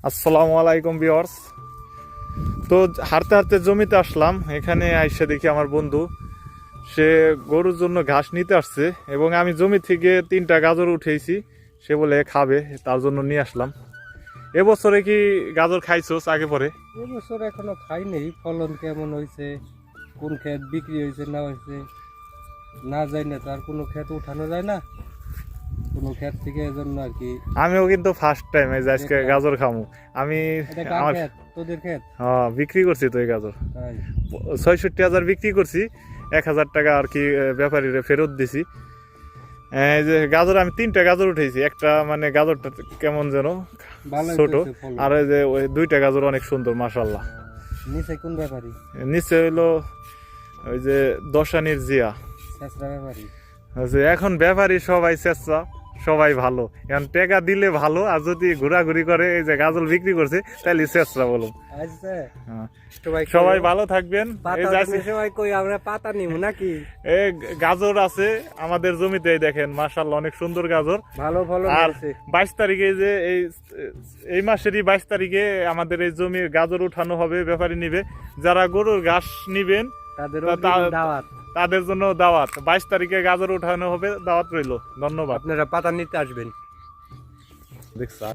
আসসালামু আলাইকুম ভিউয়ার্স। তো হাঁটতে হাঁটতে জমিতে আসলাম। এখানে আইসা দেখি আমার বন্ধু সে গরুর জন্য ঘাস নিতে আসছে এবং আমি জমি থেকে 3টা গাজর উঠেছি, সে বলে খাবে, তার জন্য নিয়ে আসলাম। এবছরে কি গাজর খাইছোস আগে পরে? এবছর এখনো খাইনি। ফলন কেমন হয়েছে, কোন ক্ষেত বিক্রি হয়েছে না হয়েছে না যায় না, তো আর কোনো ক্ষেত উঠানো যায় না কোনো ক্ষেত থেকে, এজন্য আর কি। আমিও কিন্তু ফার্স্ট টাইম এই যে আজকে গাজর খামু। আমি এটা কার আমার ক্ষেত? তোদের ক্ষেত? বিক্রি করছি তো এই গাজর তাই 66,000 বিক্রি করছি, 1,000 টাকা আর কি ব্যাপারীরা ফেরত দিছি। এই যে গাজর আমি 3টা গাজর উঠেছি, একটা মানে গাজরটা কেমন যেন ভালোই ছোট, হয়েছে ফলন। আর এই যে ওই 2টা গাজর অনেক সুন্দর মাশাআল্লাহ। নিচে কোন ব্যাপারী? নিচে হইলো ওই যে দশানির জিয়া। শেষরা ব্যাপারী? যে এখন ব্যাপারী সবাই চেষ্টা, সবাই ভালো, এখন টাকা দিলে ভালো, আর যদি ঘোরাঘুরি করে এই যে গাজর বিক্রি করছে তাহলে চেষ্টা বলুন। আচ্ছা, হ্যাঁ। সবাই সবাই ভালো থাকবেন। এই যে আজকে সবাই কই আমরা পাতা নিব নাকি? এই গাজর আছে আমাদের জমিতে, দেখেন মাশাআল্লাহ অনেক সুন্দর গাজর। ভালো ফলন আর হয়েছে। 22 তারিখে যে এই মাসেরই 22 তারিখে আমাদের এই জমির গাজর উঠানো হবে, ব্যাপারী নিবে। যারা গরুর ঘাস নিবেন দাওয়াত, তাদের জন্য দাওয়াত। 22 তারিখে গাজর উঠানো হবে, দাওয়াত রইল। ধন্যবাদ। আপনারা পাতা নিতে আসবেন। দেখছা।